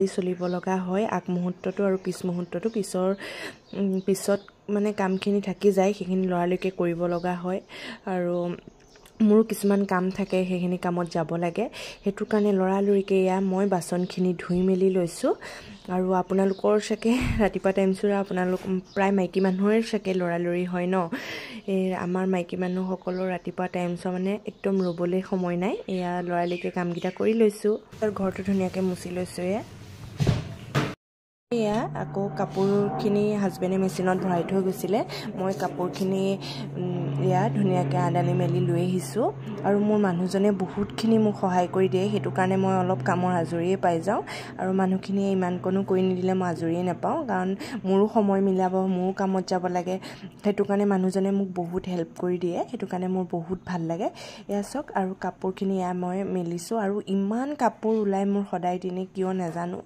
চলিব লগা হয় আগমুহূৰ্তটো আৰু পিছ মুহূৰ্তটো পিছত মানে কামখিনি থাকি যায় সেইখিনি লৰালৈকে কৰিব লগা হয় আৰু মোৰো কিছুমান কাম থাকে সেইখিনি কামত যাব লাগে হেতু কাৰণে লৰালৰিকে মই বাসনখিনি ধুই মেলি লৈছো আৰু আপোনালোকৰ সকে ৰাতিপুৱা টাইমছৰা আপোনালোক প্ৰায় মাইকী মানুহৰ সকে লৰালৰি হয় ন আমাৰ মাইকী মানুহসকলৰ ৰাতিপুৱা টাইমছ মানে একদম ৰবলে সময় নাই লৰালৰিকে কামগিটা কৰি লৈছো আৰু ঘৰটো ধুনিয়াকে মুছি লৈছো আকৌ কাপোৰখিনি হাজবেণ্ডে মেচিনত ভৰাই থৈ গৈছিলে মই কাপোৰখিনি ধুনিয়াকে আদানি মেলি লৈ আহিছো আৰু মোৰ মানুহজনে বহুতখিনি মোক সহায় কৰি দিয়ে হেতু কাৰণে মই অলপ কামৰ আজৰিয়ে পাই যাও আৰু মানুহখিনি ইমান কোনো কৰি নিদিলে মই আজৰিয়ে নাপাও কাৰণ মোৰো সময় মিলাব মোৰো কামত যাব লাগে হেতু কাৰণে মানুহজনে মোক বহুত হেল্প কৰি দিয়ে হেতু কাৰণে মোৰ বহুত ভাল লাগে চক আৰু কাপোৰখিনি মই মেলিছো আৰু ইমান কাপোৰ উলাই মোৰ সদায় দিনে কিয় নাজানো